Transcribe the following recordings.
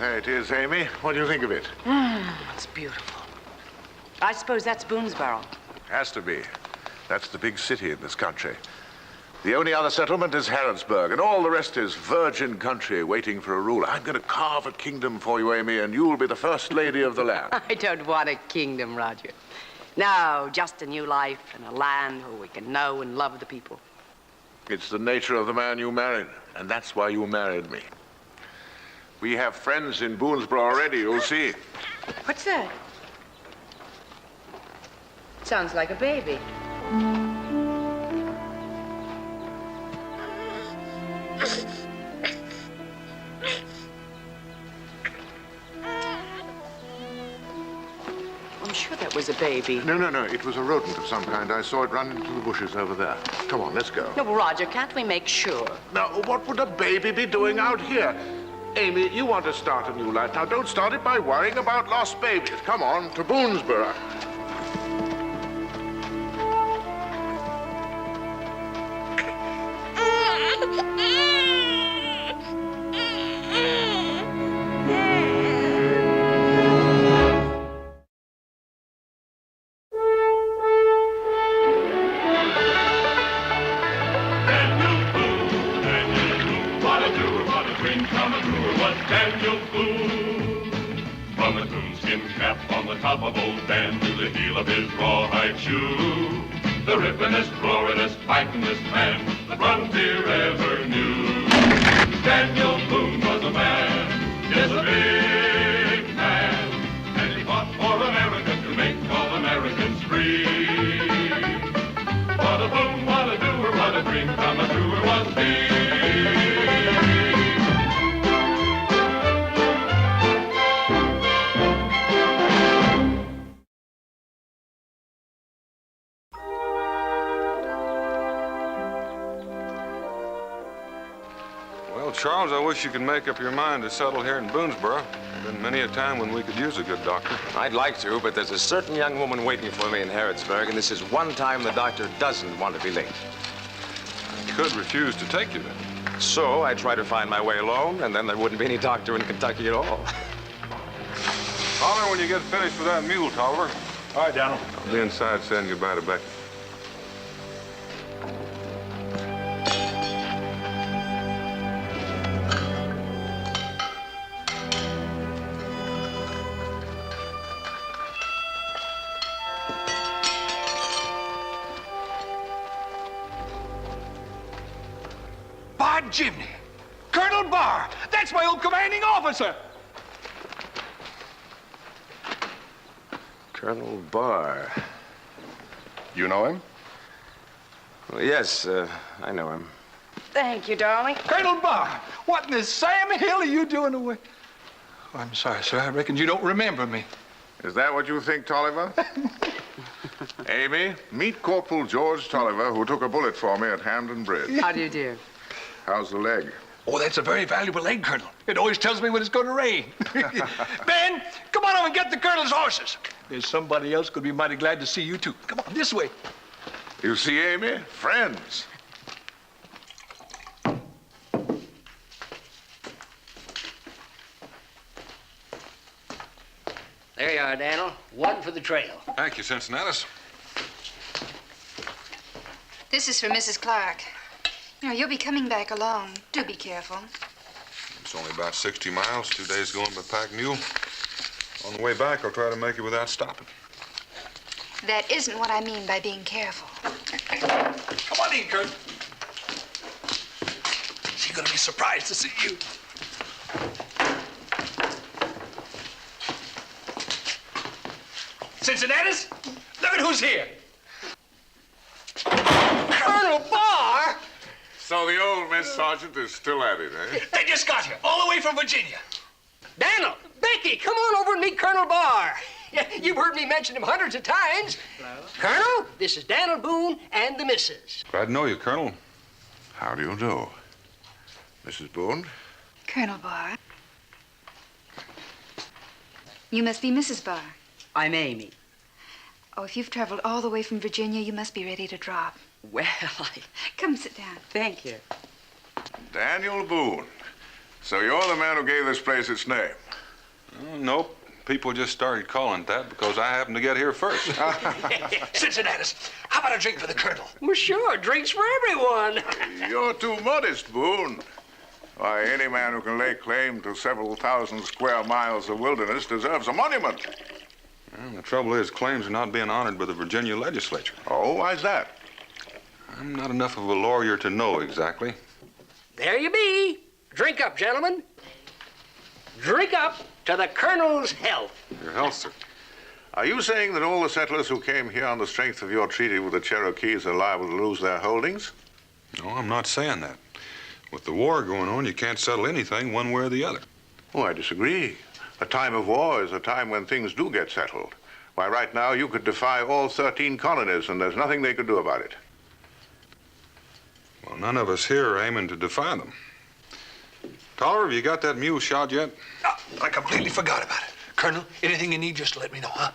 There it is, Amy. What do you think of it? It's beautiful. I suppose that's Boonesboro. Has to be. That's the big city in this country. The only other settlement is Harrodsburg, and all the rest is virgin country waiting for a ruler. I'm going to carve a kingdom for you, Amy, and you'll be the first lady of the land. I don't want a kingdom, Roger. No, just a new life and a land where we can know and love the people. It's the nature of the man you married, and that's why you married me. We have friends in Boonesboro already, you'll see. What's that? Sounds like a baby. I'm sure that was a baby. No. It was a rodent of some kind. I saw it run into the bushes over there. Come on, let's go. No, but Roger, can't we make sure? Now, what would a baby be doing out here? Amy, you want to start a new life. Now, don't start it by worrying about lost babies. Come on, to Boonesboro. Top of old Dan to the heel of his rawhide shoe. The rippinest, roaringest, fightingest man the frontier ever knew. Daniel Boone was a man, yes, a big man, and he fought for America to make all Americans free. What a boom, what a doer, what a dream come truer was he. Charles, I wish you could make up your mind to settle here in Boonesboro. There's been many a time when we could use a good doctor. I'd like to, but there's a certain young woman waiting for me in Harrodsburg, and this is one time the doctor doesn't want to be late. I could refuse to take you then. So I try to find my way alone, and then there wouldn't be any doctor in Kentucky at all. Holler when you get finished with that mule, Tolliver. All right, Donald. I'll be inside saying goodbye to Becky. By Jiminy! Colonel Barr! That's my old commanding officer! Colonel Barr. You know him? Well, yes, I know him. Thank you, darling. Colonel Barr! What in the Sam Hill are you doing away? Oh, I'm sorry, sir. I reckon you don't remember me. Is that what you think, Tolliver? Amy, meet Corporal George Tolliver, who took a bullet for me at Hamden Bridge. How do you do? How's the leg? Oh, that's a very valuable leg, Colonel. It always tells me when it's going to rain. Ben, come on over and get the Colonel's horses. There's somebody else could be mighty glad to see you, too. Come on, this way. You see, Amy? Friends. There you are, Daniel. One for the trail. Thank you, Cincinnatus. This is for Mrs. Clark. You know, you'll be coming back alone. Do be careful. It's only about 60 miles, 2 days going by pack mule. On the way back, I'll try to make it without stopping. That isn't what I mean by being careful. Come on in, Colonel. She's going to be surprised to see you. Cincinnatus, look at who's here. Colonel Barr! So the old Miss Sergeant is still at it, eh? They just got here, all the way from Virginia. Daniel, Becky, come on over and meet Colonel Barr. You've heard me mention him hundreds of times. Hello. Colonel, this is Daniel Boone and the missus. Glad to know you, Colonel. How do you do? Mrs. Boone? Colonel Barr. You must be Mrs. Barr. I'm Amy. Oh, if you've traveled all the way from Virginia, you must be ready to drop. Well, Come sit down. Thank you. Daniel Boone. So you're the man who gave this place its name. Nope. People just started calling it that because I happened to get here first. Cincinnatus, how about a drink for the Colonel? Well, sure, drinks for everyone. You're too modest, Boone. Why, any man who can lay claim to several thousand square miles of wilderness deserves a monument. Well, the trouble is, claims are not being honored by the Virginia legislature. Oh, why's that? I'm not enough of a lawyer to know exactly. There you be. Drink up, gentlemen. Drink up to the Colonel's health. Your health, sir. Are you saying that all the settlers who came here on the strength of your treaty with the Cherokees are liable to lose their holdings? No, I'm not saying that. With the war going on, you can't settle anything one way or the other. Oh, I disagree. A time of war is a time when things do get settled. Why, right now, you could defy all 13 colonies, and there's nothing they could do about it. Well, none of us here are aiming to defy them. Tolliver, have you got that mule shot yet? Oh, I completely forgot about it. Colonel, anything you need, just let me know, huh?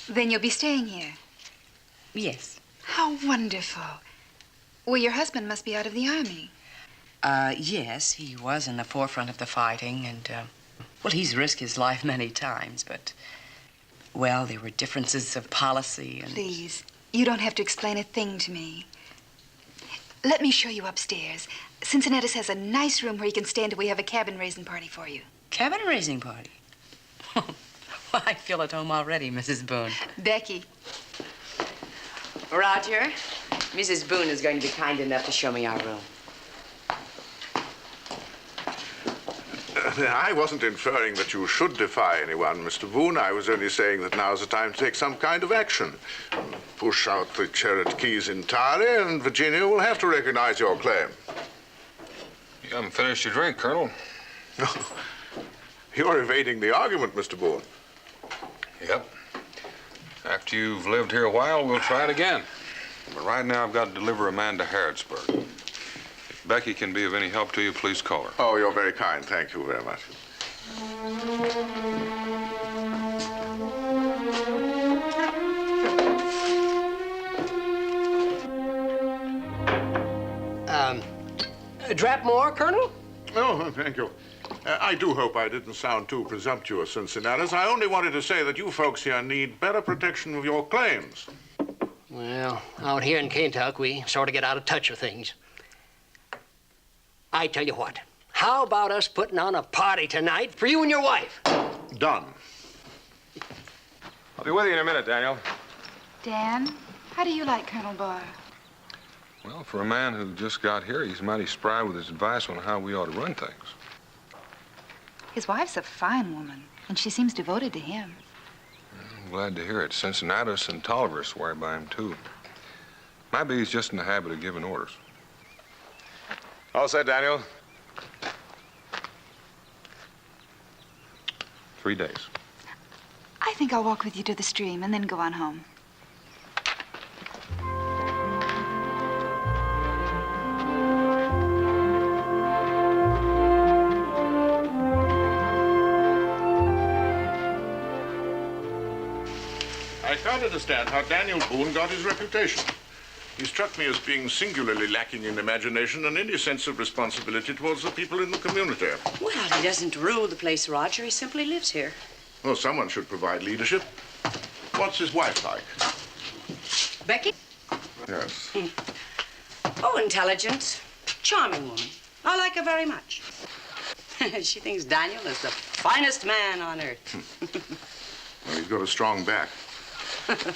Then you'll be staying here. Yes. How wonderful. Well, your husband must be out of the army. Yes, he was in the forefront of the fighting, and, well, he's risked his life many times, but, well, there were differences of policy and... Please, you don't have to explain a thing to me. Let me show you upstairs. Cincinnatus has a nice room where you can stay until we have a cabin-raising party for you. Cabin-raising party? Well, I feel at home already, Mrs. Boone. Becky. Roger, Mrs. Boone is going to be kind enough to show me our room. I wasn't inferring that you should defy anyone, Mr. Boone. I was only saying that now's the time to take some kind of action. Push out the Cherokees entirely, and Virginia will have to recognize your claim. You haven't finished your drink, Colonel. You're evading the argument, Mr. Boone. Yep. After you've lived here a while, we'll try it again. But right now, I've got to deliver a man to Harrodsburg. If Becky can be of any help to you, please call her. Oh, you're very kind. Thank you very much. A drap more, Colonel? Oh, thank you. I do hope I didn't sound too presumptuous, Cincinnatus. I only wanted to say that you folks here need better protection of your claims. Well, out here in Kentucky, we sort of get out of touch with things. I tell you what, how about us putting on a party tonight for you and your wife? Done. I'll be with you in a minute, Daniel. Dan, how do you like Colonel Barr? Well, for a man who just got here, he's mighty spry with his advice on how we ought to run things. His wife's a fine woman, and she seems devoted to him. I'm glad to hear it. Cincinnatus and Tolliver swear by him, too. Maybe he's just in the habit of giving orders. All set, Daniel. 3 days. I think I'll walk with you to the stream and then go on home. I can't understand how Daniel Boone got his reputation. He struck me as being singularly lacking in imagination and any sense of responsibility towards the people in the community. Well, he doesn't rule the place, Roger. He simply lives here. Well, someone should provide leadership. What's his wife like? Becky? Yes. Oh, intelligent, charming woman. I like her very much. She thinks Daniel is the finest man on earth. Well, he's got a strong back.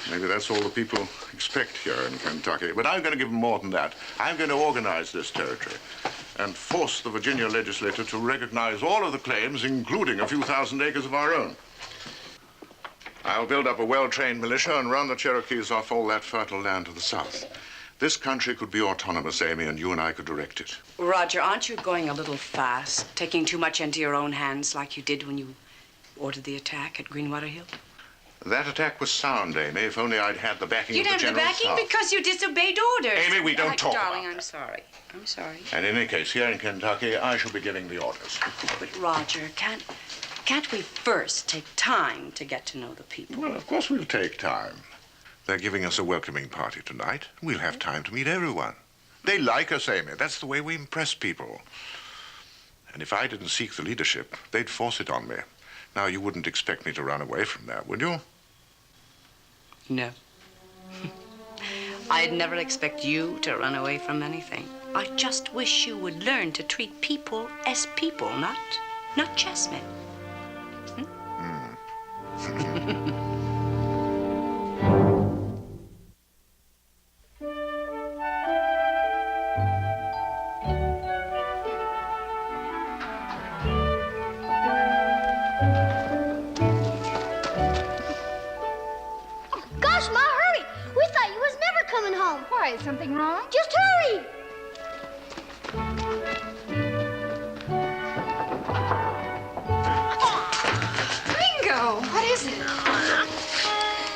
Maybe that's all the people expect here in Kentucky. But I'm going to give them more than that. I'm going to organize this territory and force the Virginia legislature to recognize all of the claims, including a few thousand acres of our own. I'll build up a well-trained militia and run the Cherokees off all that fertile land to the south. This country could be autonomous, Amy, and you and I could direct it. Roger, aren't you going a little fast, taking too much into your own hands like you did when you ordered the attack at Greenwater Hill? That attack was sound, Amy, if only I'd had the backing of the You'd have the General backing Staff. because you disobeyed orders. Amy, we don't talk Darling, about I'm sorry. I'm sorry. And in any case, here in Kentucky, I shall be giving the orders. But, Roger, can't we first take time to get to know the people? Well, of course we'll take time. They're giving us a welcoming party tonight. We'll have time to meet everyone. They like us, Amy. That's the way we impress people. And if I didn't seek the leadership, they'd force it on me. Now, you wouldn't expect me to run away from that, would you? No. I'd never expect you to run away from anything. I just wish you would learn to treat people as people, not chessmen. Gosh, Ma, hurry! We thought you was never coming home. Why, is something wrong? Just hurry! Ringo, what is it?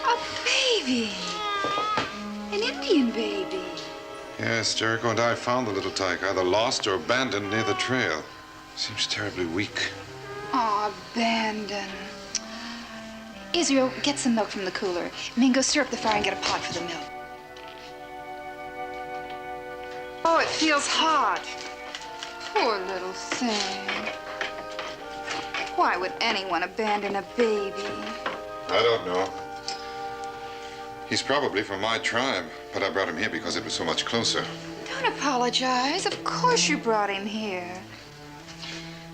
A baby. An Indian baby. Yes, Jericho and I found the little tyke, either lost or abandoned near the trail. Seems terribly weak. Aw, abandoned. Israel, get some milk from the cooler. Mingo, stir up the fire and get a pot for the milk. Oh, it feels hot. Poor little thing. Why would anyone abandon a baby? I don't know. He's probably from my tribe, but I brought him here because it was so much closer. Don't apologize. Of course you brought him here.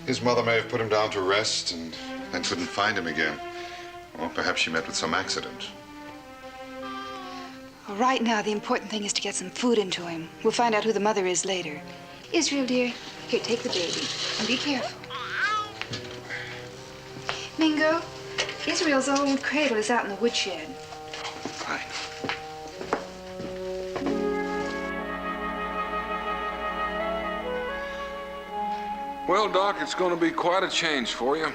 His mother may have put him down to rest and then couldn't find him again. Or perhaps she met with some accident. Well, right now, the important thing is to get some food into him. We'll find out who the mother is later. Israel, dear, here, take the baby. And be careful. Mingo, Israel's old cradle is out in the woodshed. Fine. Well, Doc, it's going to be quite a change for you.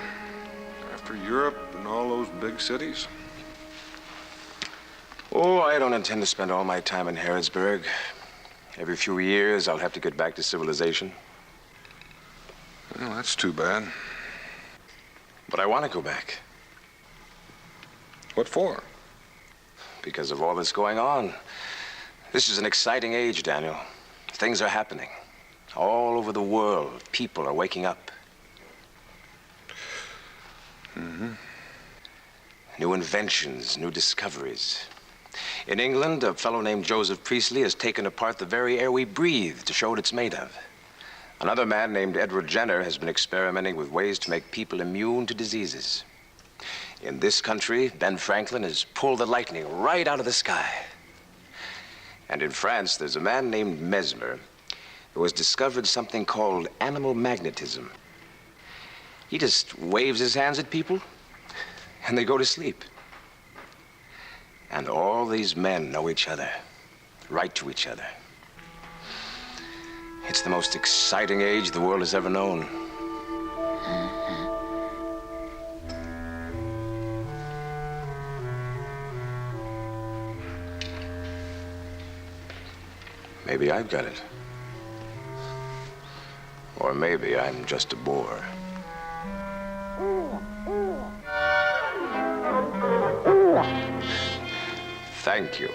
After Europe and all those big cities. Oh, I don't intend to spend all my time in Harrodsburg. Every few years, I'll have to get back to civilization. Well, that's too bad. But I want to go back. What for? Because of all that's going on. This is an exciting age, Daniel. Things are happening. All over the world, people are waking up. Mm-hmm. New inventions, new discoveries. In England, a fellow named Joseph Priestley has taken apart the very air we breathe to show what it's made of. Another man named Edward Jenner has been experimenting with ways to make people immune to diseases. In this country, Ben Franklin has pulled the lightning right out of the sky. And in France, there's a man named Mesmer who has discovered something called animal magnetism. He just waves his hands at people, and they go to sleep. And all these men know each other, write to each other. It's the most exciting age the world has ever known. Maybe I've got it. Or maybe I'm just a bore. Thank you.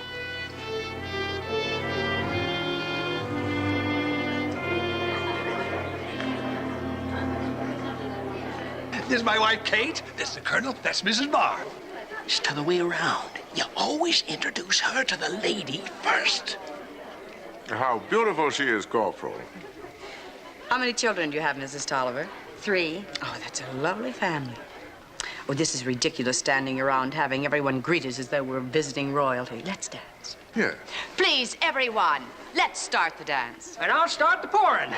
This is my wife, Kate. This is the Colonel. That's Mrs. Barr. It's the other way around. You always introduce her to the lady first. How beautiful she is, Corporal. How many children do you have, Mrs. Tolliver? 3. Oh, that's a lovely family. Oh, this is ridiculous standing around having everyone greet us as though we're visiting royalty. Let's dance. Yeah. Please, everyone, let's start the dance. And I'll start the pouring.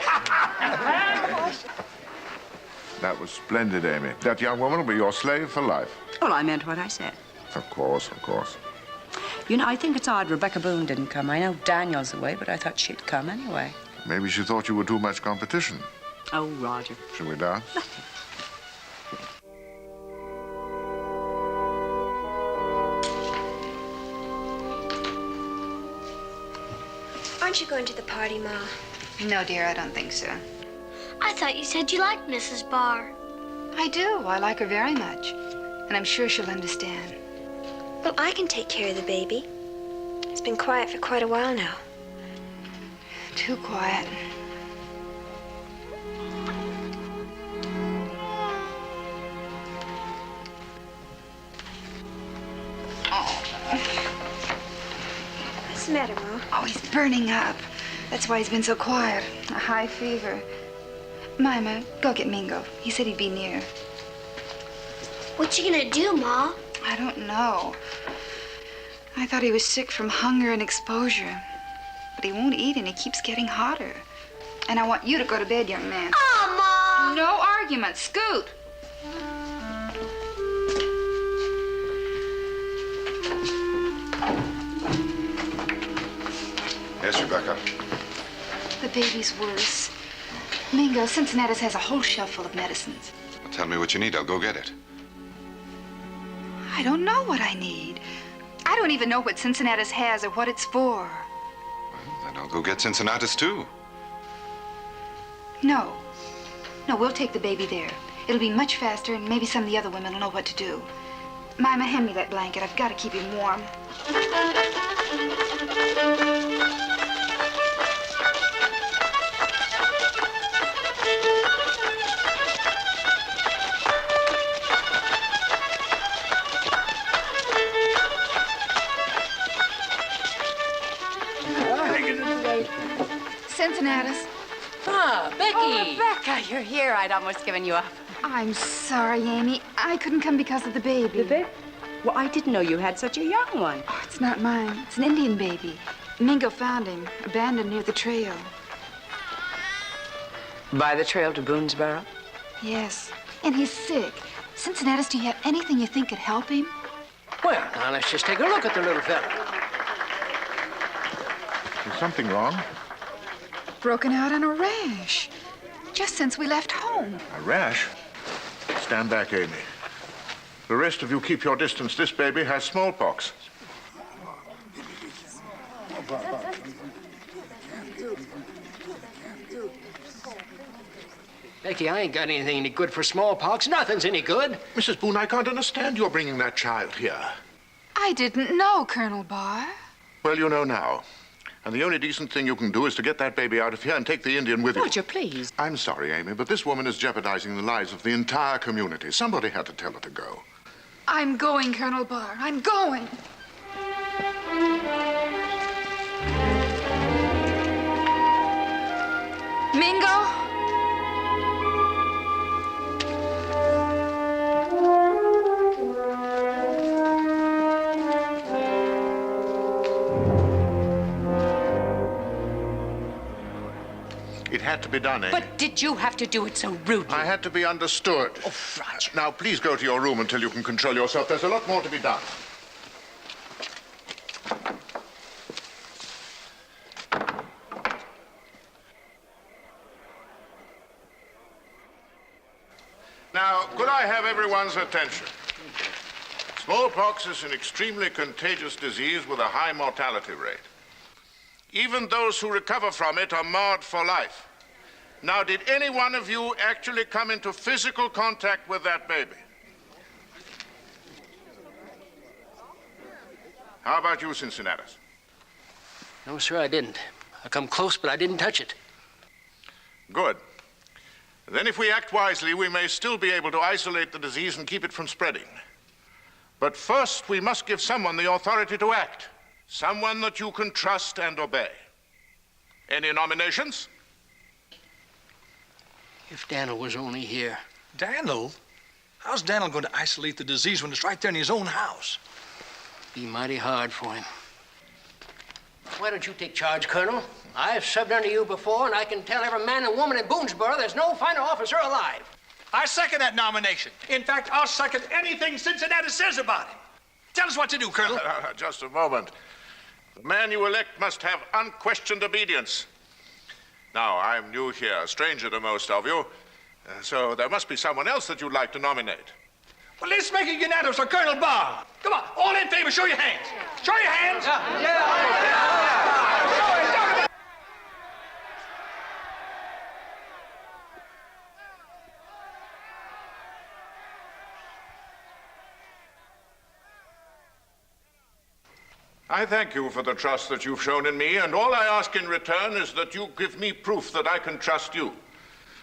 That was splendid, Amy. That young woman will be your slave for life. Well, I meant what I said. Of course, of course. You know, I think it's odd Rebecca Boone didn't come. I know Daniel's away, but I thought she'd come anyway. Maybe she thought you were too much competition. Oh, Roger. Shall we dance? Aren't you going to the party, Ma? No, dear, I don't think so. I thought you said you liked Mrs. Barr. I do. I like her very much. And I'm sure she'll understand. Well, I can take care of the baby. It's been quiet for quite a while now. Too quiet. What's the matter, Ma? Oh, he's burning up. That's why he's been so quiet. A high fever. Mima, go get Mingo. He said he'd be near. What you gonna do, Ma? I don't know. I thought he was sick from hunger and exposure. But he won't eat and he keeps getting hotter. And I want you to go to bed, young man. Oh, Ma! No argument. Scoot. Yes, Rebecca. The baby's worse. Mingo, Cincinnati's has a whole shelf full of medicines. Well, tell me what you need. I'll go get it. I don't know what I need. I don't even know what Cincinnati's has or what it's for. Well, then I'll go get Cincinnatus, too. No. No, we'll take the baby there. It'll be much faster, and maybe some of the other women will know what to do. Mima, hand me that blanket. I've got to keep him warm. Cincinnatus. Ah, Becky! Rebecca, you're here. I'd almost given you up. I'm sorry, Amy. I couldn't come because of the baby. The baby? Well, I didn't know you had such a young one. Oh, it's not mine. It's an Indian baby. Mingo found him, abandoned near the trail. By the trail to Boonesboro? Yes, and he's sick. Cincinnatus, do you have anything you think could help him? Well, now let's just take a look at the little fella. Is something wrong? Broken out on a rash. Just since we left home. A rash? Stand back, Amy. The rest of you keep your distance. This baby has smallpox. Becky, I ain't got anything any good for smallpox. Nothing's any good. Mrs. Boone, I can't understand your bringing that child here. I didn't know, Colonel Barr. Well, you know now. And the only decent thing you can do is to get that baby out of here and take the Indian with you. Roger, please. I'm sorry, Amy, but this woman is jeopardizing the lives of the entire community. Somebody had to tell her to go. I'm going, Colonel Barr. I'm going. Mingo? It had to be done, Amy. But did you have to do it so rudely? I had to be understood. Oh, Roger. Now, please go to your room until you can control yourself. There's a lot more to be done. Now, could I have everyone's attention? Smallpox is an extremely contagious disease with a high mortality rate. Even those who recover from it are marred for life. Now, did any one of you actually come into physical contact with that baby? How about you, Cincinnatus? No, sir, I didn't. I come close, but I didn't touch it. Good. Then if we act wisely, we may still be able to isolate the disease and keep it from spreading. But first, we must give someone the authority to act. Someone that you can trust and obey. Any nominations? If Daniel was only here. Daniel? How's Daniel going to isolate the disease when it's right there in his own house? Be mighty hard for him. Why don't you take charge, Colonel? I've subbed under you before, and I can tell every man and woman in Boonesboro there's no finer officer alive. I second that nomination. In fact, I'll second anything Cincinnati says about him. Tell us what to do, Colonel. Just a moment. The man you elect must have unquestioned obedience. Now, I'm new here, a stranger to most of you, so there must be someone else that you'd like to nominate. Well, let's make it unanimous for Colonel Barr. Come on, all in favor, show your hands. Show your hands. I thank you for the trust that you've shown in me, and all I ask in return is that you give me proof that I can trust you.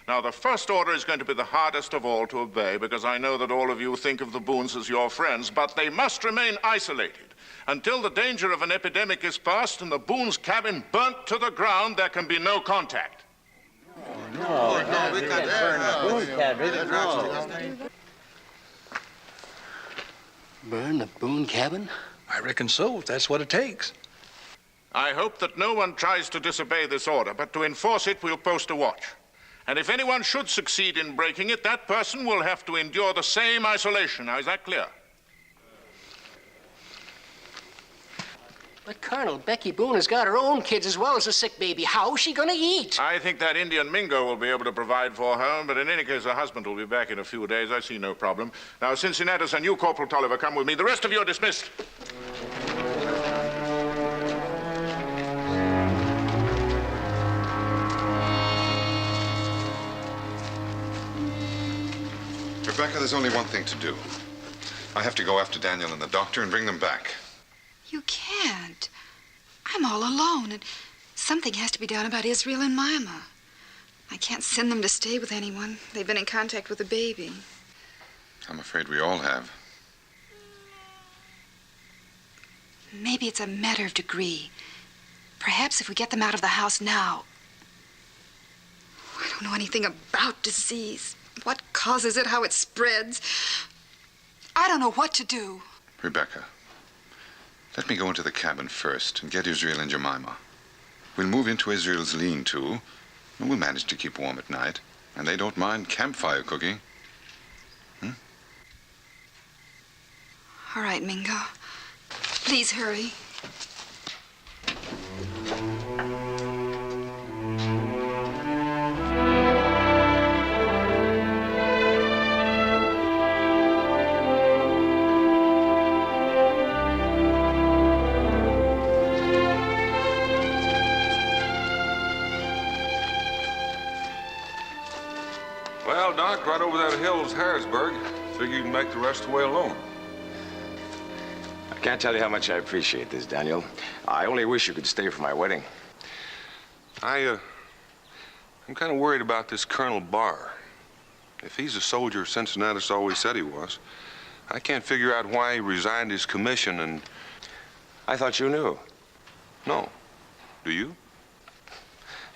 Now, the first order is going to be the hardest of all to obey, because I know that all of you think of the Boones as your friends, but they must remain isolated. Until the danger of an epidemic is past and the Boone's cabin burnt to the ground, there can be no contact. No, we can't burn the Boone cabin. No. Burn the Boone cabin? I reckon so, if that's what it takes. I hope that no one tries to disobey this order, but to enforce it, we'll post a watch. And if anyone should succeed in breaking it, that person will have to endure the same isolation. Now, is that clear? But, Colonel, Becky Boone has got her own kids as well as a sick baby. How's she gonna eat? I think that Indian Mingo will be able to provide for her, but in any case, her husband will be back in a few days. I see no problem. Now, Cincinnatus and you, Corporal Tolliver, come with me. The rest of you are dismissed. Rebecca, there's only one thing to do. I have to go after Daniel and the doctor and bring them back. You can't. I'm all alone, and something has to be done about Israel and Mima. I can't send them to stay with anyone. They've been in contact with the baby. I'm afraid we all have. Maybe it's a matter of degree. Perhaps if we get them out of the house now. I don't know anything about disease. What causes it, how it spreads. I don't know what to do. Rebecca, let me go into the cabin first and get Israel and Jemima. We'll move into Israel's lean-to, and we'll manage to keep warm at night. And they don't mind campfire cooking. All right, Mingo. Please hurry. Well, Doc, right over that hill's Harrisburg. Figure you can make the rest of the way alone. I can't tell you how much I appreciate this, Daniel. I only wish you could stay for my wedding. I'm kind of worried about this Colonel Barr. If he's a soldier Cincinnatus always said he was, I can't figure out why he resigned his commission and... I thought you knew. No. Do you?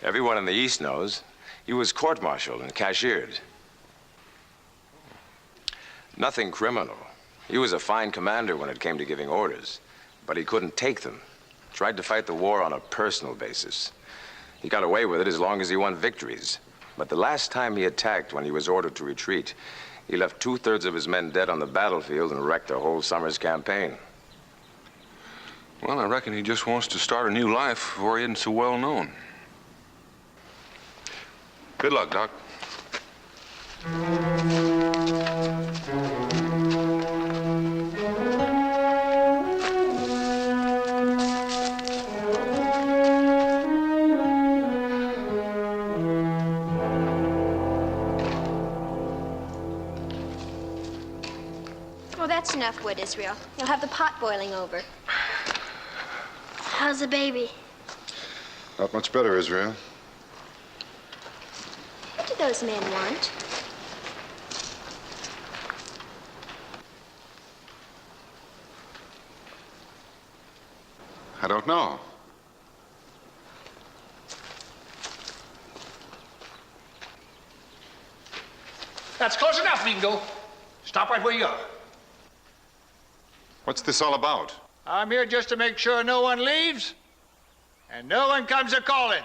Everyone in the East knows. He was court-martialed and cashiered. Nothing criminal. He was a fine commander when it came to giving orders, but he couldn't take them. Tried to fight the war on a personal basis. He got away with it as long as he won victories. But the last time he attacked, when he was ordered to retreat, he left 2/3 of his men dead on the battlefield and wrecked the whole summer's campaign. Well, I reckon he just wants to start a new life before he isn't so well known. Good luck, Doc. Oh, that's enough wood, Israel. You'll have the pot boiling over. How's the baby? Not much better, Israel. What do those men want? I don't know. That's close enough, Mingo. Stop right where you are. What's this all about? I'm here just to make sure no one leaves and no one comes a-calling.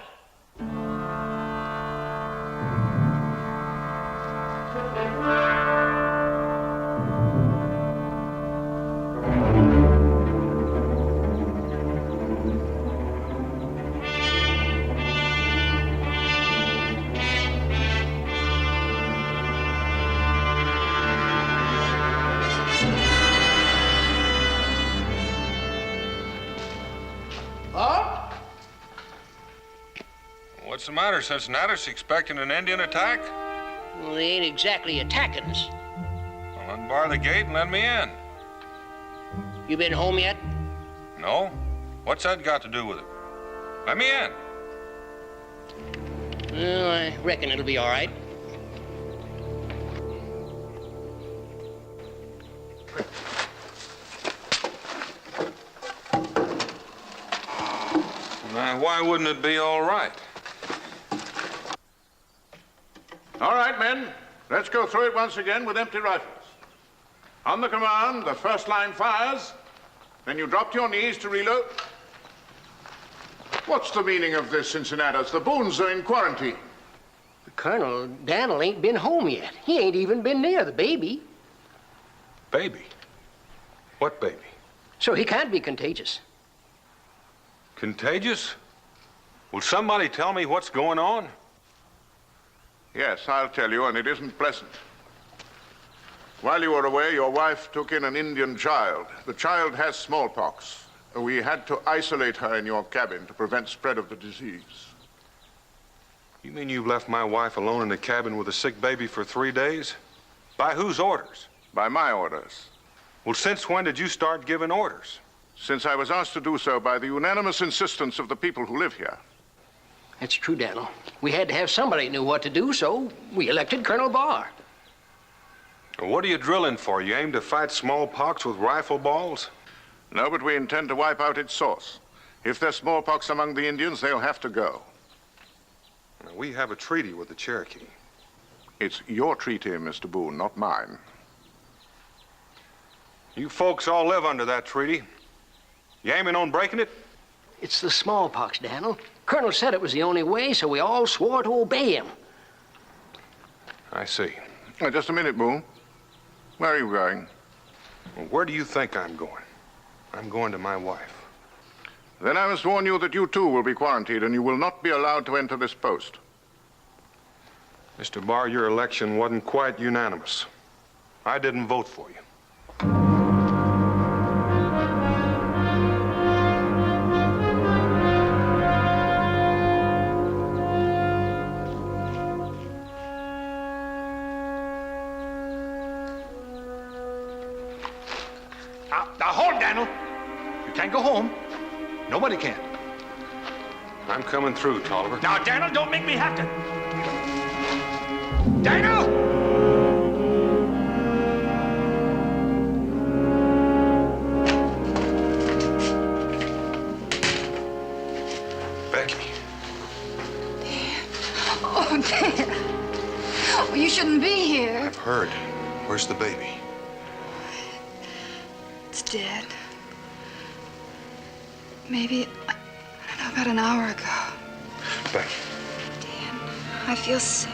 What's the matter, Cincinnatus? Expecting an Indian attack? Well, they ain't exactly attacking us. Well, unbar the gate and let me in. You been home yet? No? What's that got to do with it? Let me in. Well, I reckon it'll be all right. Now, why wouldn't it be all right? All right, men. Let's go through it once again with empty rifles. On the command, the first line fires. Then you drop to your knees to reload. What's the meaning of this, Cincinnatus? The Boones are in quarantine. Colonel, Daniel ain't been home yet. He ain't even been near the baby. Baby? What baby? So he can't be contagious. Contagious? Will somebody tell me what's going on? Yes, I'll tell you, and it isn't pleasant. While you were away, your wife took in an Indian child. The child has smallpox. We had to isolate her in your cabin to prevent spread of the disease. You mean you've left my wife alone in the cabin with a sick baby for 3 days? By whose orders? By my orders. Well, since when did you start giving orders? Since I was asked to do so by the unanimous insistence of the people who live here. That's true, Daniel. We had to have somebody who knew what to do, so we elected Colonel Barr. Well, what are you drilling for? You aim to fight smallpox with rifle balls? No, but we intend to wipe out its source. If there's smallpox among the Indians, they'll have to go. Now, we have a treaty with the Cherokee. It's your treaty, Mr. Boone, not mine. You folks all live under that treaty. You aiming on breaking it? It's the smallpox, Daniel. Colonel said it was the only way, so we all swore to obey him. I see. Just a minute, Boone. Where are you going? Well, where do you think I'm going? I'm going to my wife. Then I must warn you that you too will be quarantined and you will not be allowed to enter this post. Mr. Barr, your election wasn't quite unanimous. I didn't vote for you. Now hold, Daniel. You can't go home. Nobody can. I'm coming through, Tolliver. Now, Daniel, don't make me have to. Daniel! Becky. Oh, Dan. Oh, you shouldn't be here. I've heard. Where's the baby? It's dead. Maybe, I don't know, about an hour ago. Becky. Dan, I feel sick.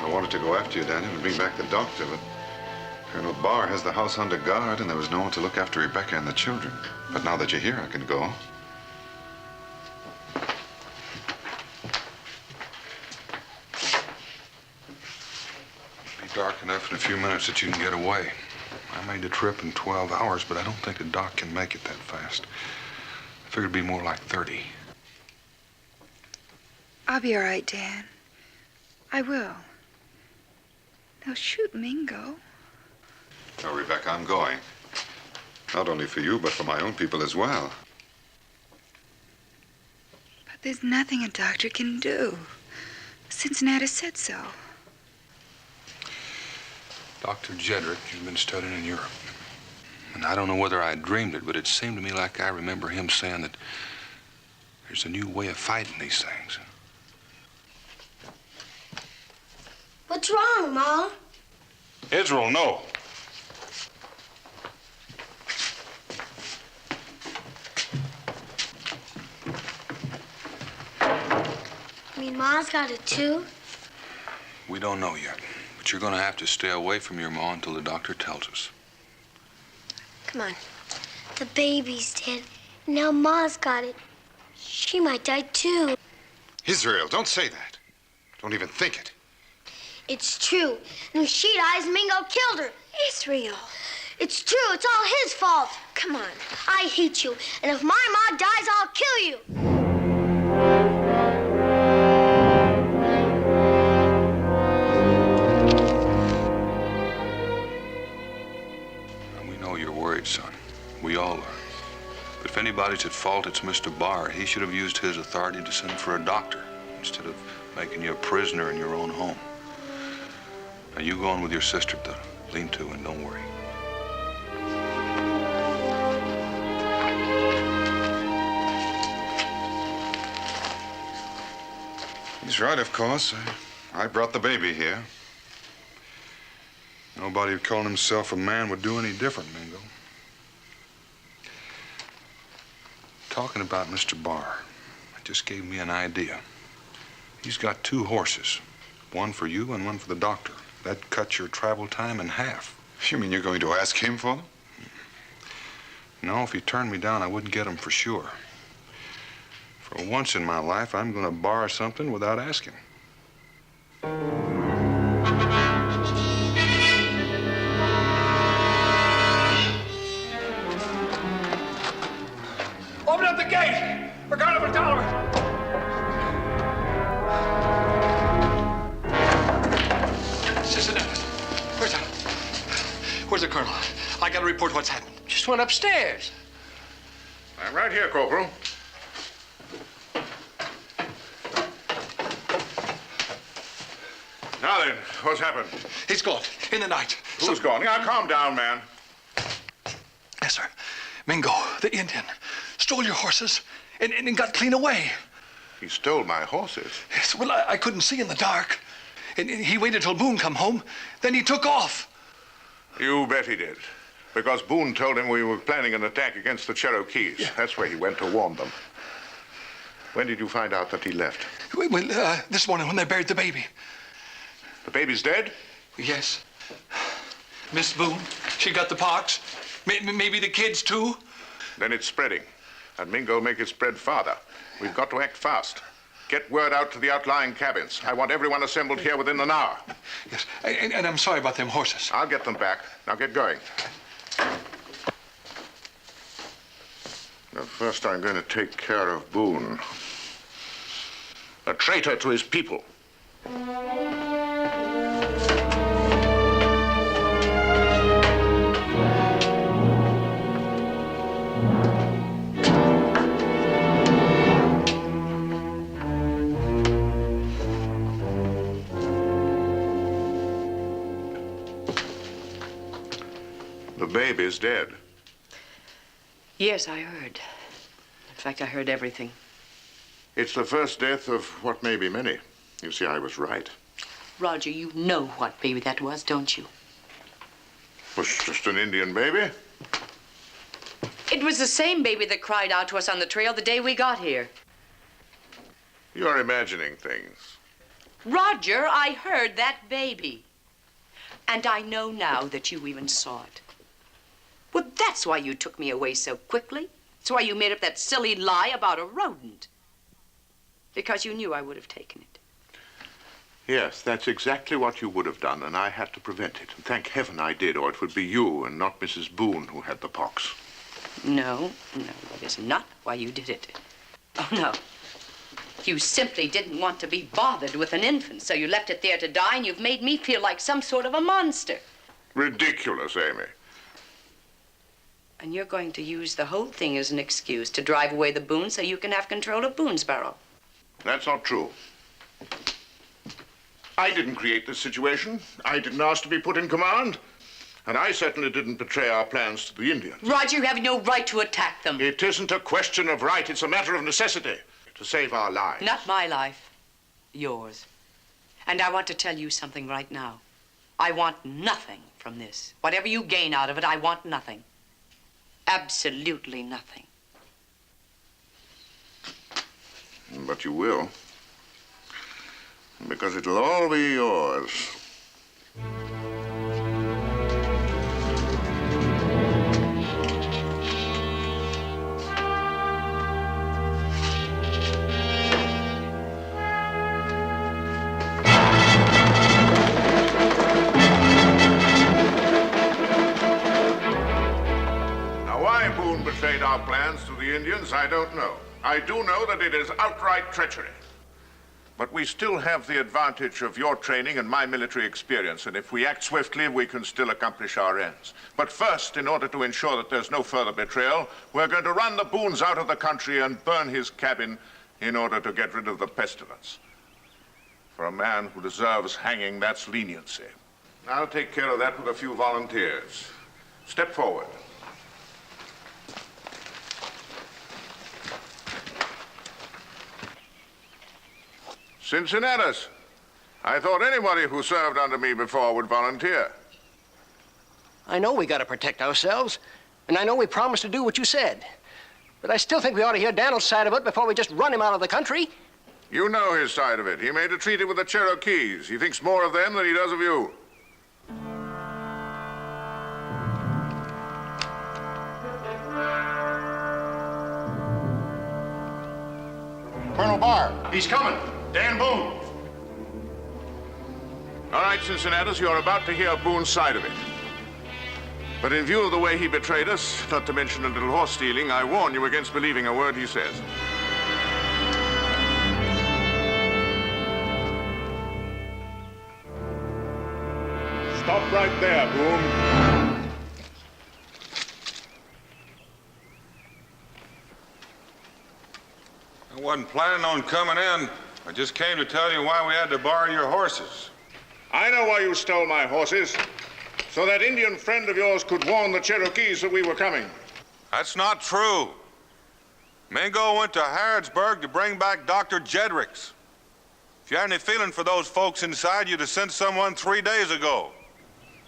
I wanted to go after you, Daniel, and bring back the doctor, but Colonel Barr has the house under guard, and there was no one to look after Rebecca and the children. But now that you're here, I can go. It'll be dark enough in a few minutes that you can get away. I made the trip in 12 hours, but I don't think the doc can make it that fast. I figured it'd be more like 30. I'll be all right, Dan. I will. They'll shoot Mingo. Oh, Rebecca, I'm going. Not only for you, but for my own people as well. But there's nothing a doctor can do. Cincinnati said so. Dr. Jedrick has been studying in Europe. And I don't know whether I dreamed it, but it seemed to me like I remember him saying that there's a new way of fighting these things. What's wrong, Ma? Israel, no. You mean Ma's got it too? We don't know yet, but you're going to have to stay away from your ma until the doctor tells us. Come on. The baby's dead. Now Ma's got it. Shh. She might die too. Israel, don't say that. Don't even think it. It's true. And if she dies, Mingo killed her. Israel. It's true. It's all his fault. Come on. I hate you. And if my ma dies, I'll kill you. And we know you're worried, son. We all are. But if anybody's at fault, it's Mr. Barr. He should have used his authority to send for a doctor instead of making you a prisoner in your own home. Now, you go on with your sister to lean-to and don't worry. He's right, of course. I brought the baby here. Nobody who called himself a man would do any different, Mingo. Talking about Mr. Barr, it just gave me an idea. He's got 2 horses, one for you and one for the doctor. That cuts your travel time in half. You mean you're going to ask him for them? No, if he turned me down, I wouldn't get them for sure. For once in my life, I'm going to borrow something without asking. Open up the gate! We're going for Dollar. Sister Dennis, where's the colonel? I gotta report what's happened. Just went upstairs. I'm right here, Corporal. Now then, what's happened? He's gone in the night. Who's gone? Now, calm down, man. Yes, sir. Mingo, the Indian, stole your horses and got clean away. He stole my horses. Yes, well, I couldn't see in the dark. And he waited till Boone come home. Then he took off. You bet he did. Because Boone told him we were planning an attack against the Cherokees. Yeah. That's where he went to warn them. When did you find out that he left? Well, this morning when they buried the baby. The baby's dead? Yes. Miss Boone, she got the pox. Maybe the kids, too. Then it's spreading. And Mingo'll make it spread farther. We've got to act fast. Get word out to the outlying cabins. I want everyone assembled here within an hour. Yes, and I'm sorry about them horses. I'll get them back. Now get going. Now, first I'm going to take care of Boone. A traitor to his people. The baby's dead. Yes, I heard. In fact, I heard everything. It's the first death of what may be many. You see, I was right. Roger, you know what baby that was, don't you? Was just an Indian baby. It was the same baby that cried out to us on the trail the day we got here. You're imagining things. Roger, I heard that baby. And I know now that you even saw it. Well, that's why you took me away so quickly. That's why you made up that silly lie about a rodent. Because you knew I would have taken it. Yes, that's exactly what you would have done, and I had to prevent it. And thank heaven I did, or it would be you and not Mrs. Boone who had the pox. No, that is not why you did it. Oh, no. You simply didn't want to be bothered with an infant, so you left it there to die, and you've made me feel like some sort of a monster. Ridiculous, Amy. And you're going to use the whole thing as an excuse to drive away the Boone so you can have control of Boonesboro. That's not true. I didn't create this situation. I didn't ask to be put in command. And I certainly didn't betray our plans to the Indians. Roger, you have no right to attack them. It isn't a question of right. It's a matter of necessity to save our lives. Not my life. Yours. And I want to tell you something right now. I want nothing from this. Whatever you gain out of it, I want nothing. Absolutely nothing. But you will. Because it'll all be yours. plans to the Indians, I don't know. I do know that it is outright treachery. But we still have the advantage of your training and my military experience, and if we act swiftly, we can still accomplish our ends. But first, in order to ensure that there's no further betrayal, we're going to run the Boones out of the country and burn his cabin in order to get rid of the pestilence. For a man who deserves hanging, that's leniency. I'll take care of that with a few volunteers. Step forward. Cincinnatus, I thought anybody who served under me before would volunteer. I know we gotta protect ourselves, and I know we promised to do what you said. But I still think we ought to hear Daniel's side of it before we just run him out of the country. You know his side of it. He made a treaty with the Cherokees. He thinks more of them than he does of you. Colonel Barr. He's coming. Dan Boone. All right, Cincinnatus, you're about to hear Boone's side of it. But in view of the way he betrayed us, not to mention a little horse stealing, I warn you against believing a word he says. Stop right there, Boone. I wasn't planning on coming in. I just came to tell you why we had to borrow your horses. I know why you stole my horses. So that Indian friend of yours could warn the Cherokees that we were coming. That's not true. Mingo went to Harrodsburg to bring back Dr. Jedricks. If you had any feeling for those folks inside, you'd have sent someone 3 days ago.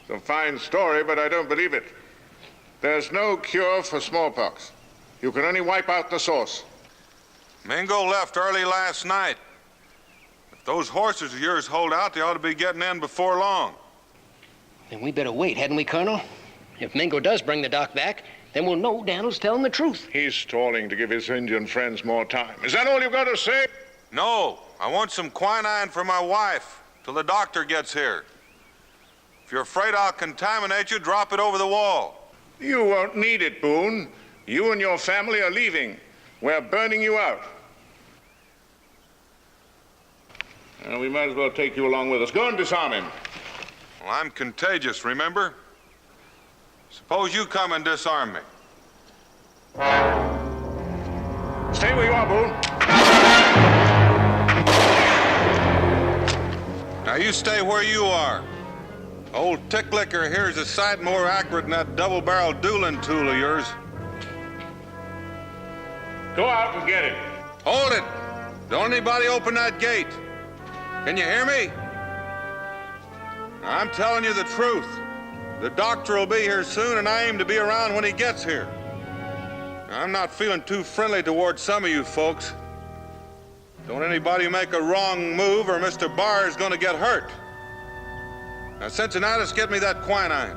It's a fine story, but I don't believe it. There's no cure for smallpox. You can only wipe out the source. Mingo left early last night. If those horses of yours hold out, they ought to be getting in before long. Then we better wait, hadn't we, Colonel? If Mingo does bring the doc back, then we'll know Daniel's telling the truth. He's stalling to give his Indian friends more time. Is that all you've got to say? No, I want some quinine for my wife till the doctor gets here. If you're afraid I'll contaminate you, drop it over the wall. You won't need it, Boone. You and your family are leaving. We're burning you out. We might as well take you along with us. Go and disarm him. Well, I'm contagious, remember? Suppose you come and disarm me. Stay where you are, Boone. Now you stay where you are. Old Ticklicker here's a sight more accurate than that double-barreled dueling tool of yours. Go out and get him. Hold it! Don't anybody open that gate. Can you hear me? I'm telling you the truth. The doctor will be here soon, and I aim to be around when he gets here. I'm not feeling too friendly towards some of you folks. Don't anybody make a wrong move or Mr. Barr is going to get hurt. Now, Cincinnatus, get me that quinine.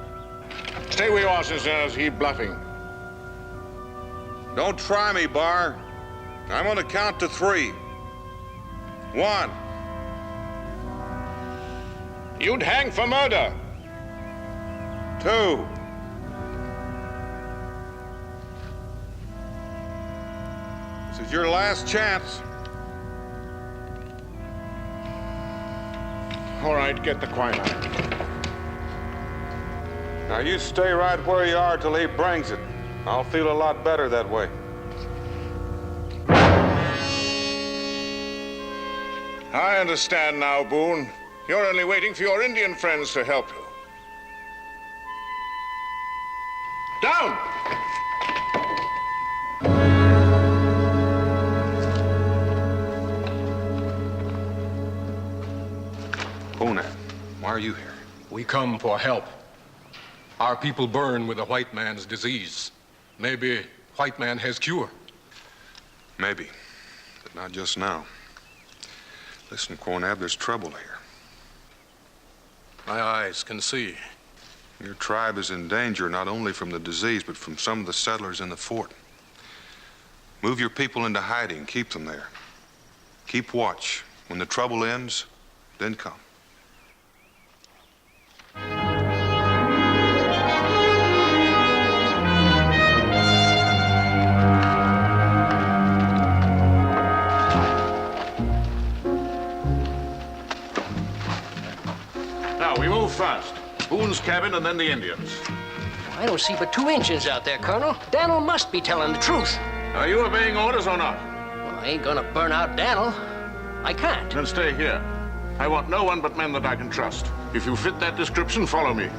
Stay where you are, Cincinnatus. He's bluffing. Don't try me, Barr. I'm going to count to 3. 1. You'd hang for murder. 2. This is your last chance. All right, get the quinine. Now you stay right where you are till he brings it. I'll feel a lot better that way. I understand now, Boone. You're only waiting for your Indian friends to help you. Down! Boone, why are you here? We come for help. Our people burn with the white man's disease. Maybe white man has cure. Maybe, but not just now. Listen, Cornab, there's trouble here. My eyes can see. Your tribe is in danger not only from the disease, but from some of the settlers in the fort. Move your people into hiding. Keep them there. Keep watch. When the trouble ends, then come. Boone's cabin and then the Indians. I don't see but 2 engines out there, Colonel. Daniel must be telling the truth. Are you obeying orders or not? Well, I ain't gonna burn out Daniel. I can't. Then stay here. I want no one but men that I can trust. If you fit that description, follow me.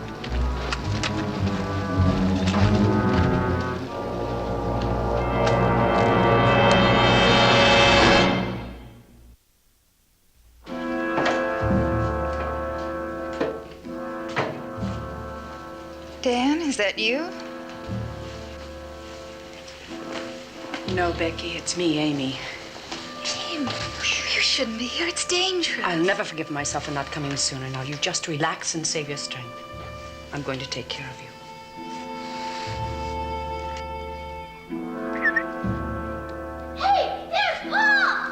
Dan, is that you? No, Becky, it's me, Amy. Amy, you shouldn't be here. It's dangerous. I'll never forgive myself for not coming sooner. Now, you just relax and save your strength. I'm going to take care of you. Hey, there's Pa!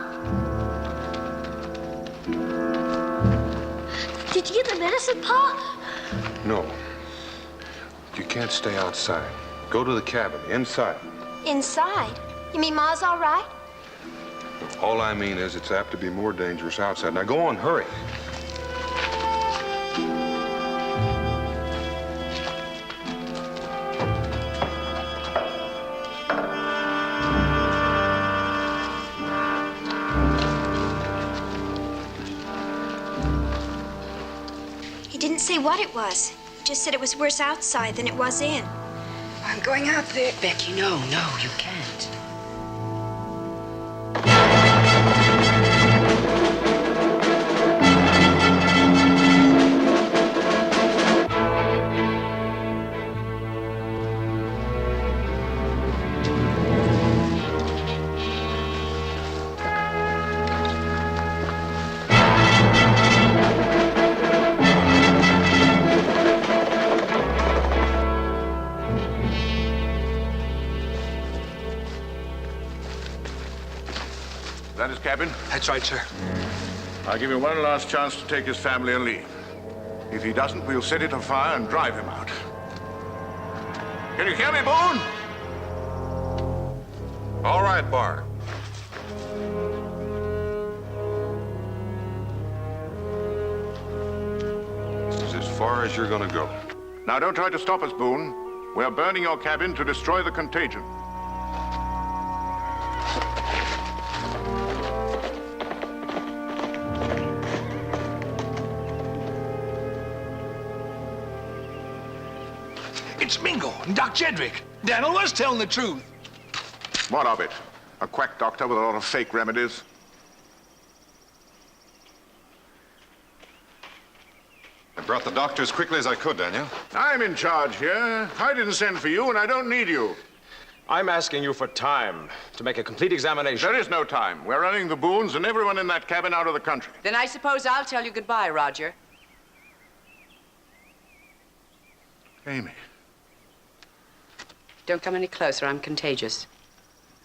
Did you get the medicine, Pa? No. You can't stay outside. Go to the cabin, inside. Inside? You mean Ma's all right? All I mean is it's apt to be more dangerous outside. Now go on, hurry. He didn't say what it was. He just said it was worse outside than it was in. I'm going out there. Becky, no, you can't. Is that his cabin? That's right, sir. I'll give him one last chance to take his family and leave. If he doesn't, we'll set it on fire and drive him out. Can you hear me, Boone? All right, Bar. This is as far as you're gonna go. Now, don't try to stop us, Boone. We're burning your cabin to destroy the contagion. It's Mingo and Doc Jedrick. Daniel was telling the truth. What of it? A quack doctor with a lot of fake remedies? I brought the doctor as quickly as I could, Daniel. I'm in charge here. I didn't send for you, and I don't need you. I'm asking you for time to make a complete examination. There is no time. We're running the Boones and everyone in that cabin out of the country. Then I suppose I'll tell you goodbye, Roger. Amy. Don't come any closer. I'm contagious.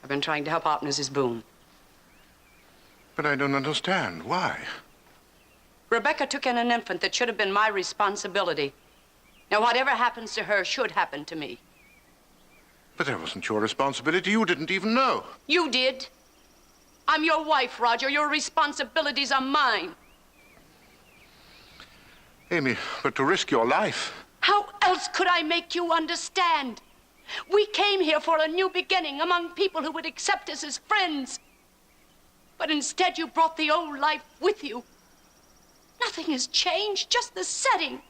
I've been trying to help out Mrs. Boone. But I don't understand. Why? Rebecca took in an infant that should have been my responsibility. Now, whatever happens to her should happen to me. But that wasn't your responsibility. You didn't even know. You did. I'm your wife, Roger. Your responsibilities are mine. Amy, but to risk your life. How else could I make you understand? We came here for a new beginning among people who would accept us as friends. But instead, you brought the old life with you. Nothing has changed, just the setting.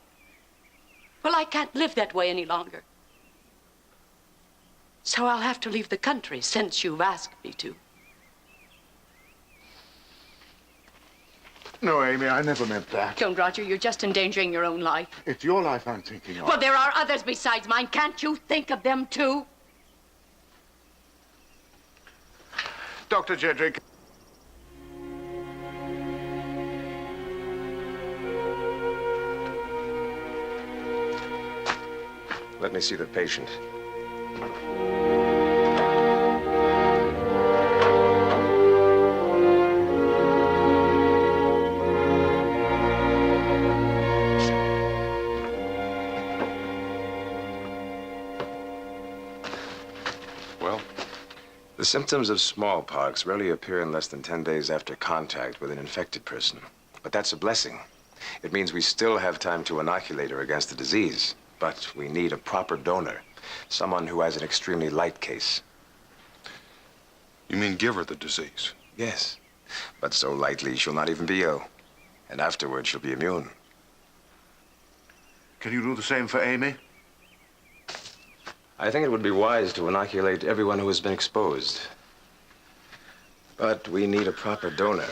Well, I can't live that way any longer. So I'll have to leave the country since you've asked me to. No, Amy, I never meant that. Don't, Roger. You're just endangering your own life. It's your life I'm thinking of. Well, there are others besides mine. Can't you think of them, too? Dr. Jedrick. Let me see the patient. Well? The symptoms of smallpox rarely appear in less than 10 days after contact with an infected person. But that's a blessing. It means we still have time to inoculate her against the disease, but we need a proper donor, someone who has an extremely light case. You mean give her the disease? Yes, but so lightly she'll not even be ill. And afterwards she'll be immune. Can you do the same for Amy? I think it would be wise to inoculate everyone who has been exposed. But we need a proper donor.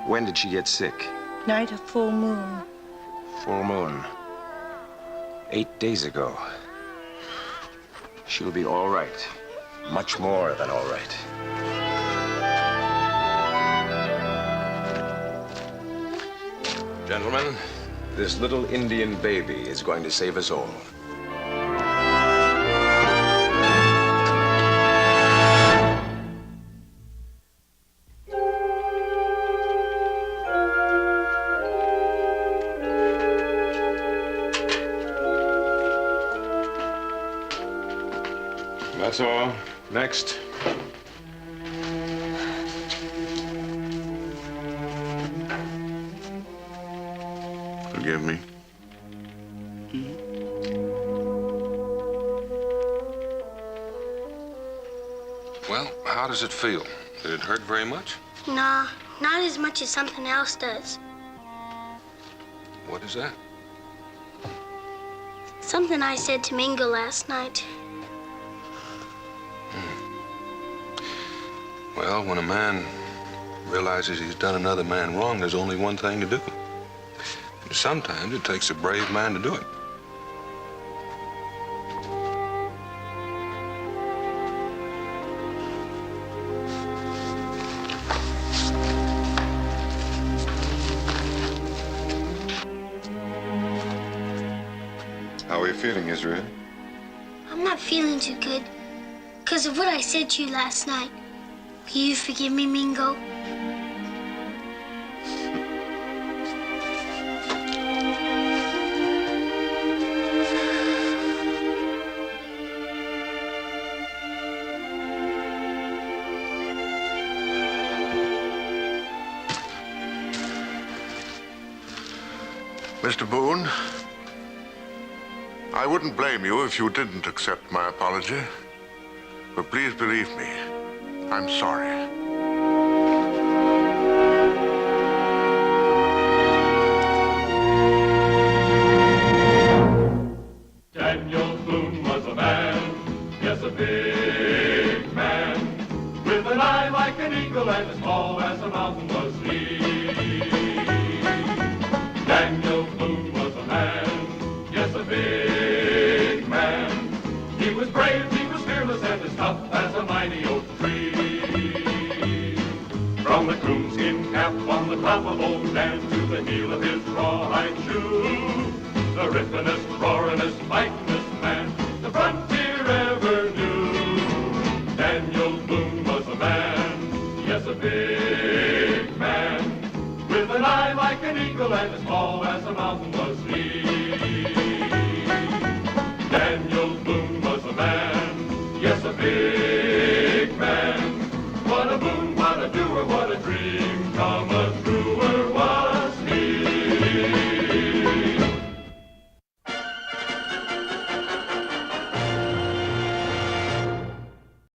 When did she get sick? Night of full moon. Full moon. 8 days ago. She'll be all right. Much more than all right. Gentlemen, this little Indian baby is going to save us all. That's all. Next. Forgive me. Well, how does it feel? Did it hurt very much? Nah, not as much as something else does. What is that? Something I said to Mingo last night. Well, when a man realizes he's done another man wrong, there's only one thing to do. And sometimes it takes a brave man to do it. How are you feeling, Israel? I'm not feeling too good because of what I said to you last night. Will you forgive me, Mingo? Mr. Boone, I wouldn't blame you if you didn't accept my apology. But please believe me, I'm sorry. Daniel Boone was a man, yes, a big man, with an eye like an eagle and as tall as a mountain was he. Daniel Boone was a man, yes, a big man. He was brave, he was fearless, and as tough as a mighty oak tree. From the coonskin cap on the top of old Dan to the heel of his rawhide shoe, the rippin'est, roarin'est, fightin'est man the frontier ever knew. Daniel Boone was a man, yes, a big man, with an eye like an eagle and as tall as a mountain was he. Daniel Boone was a man, yes, a big man. What a boon, what a doer, what a dream.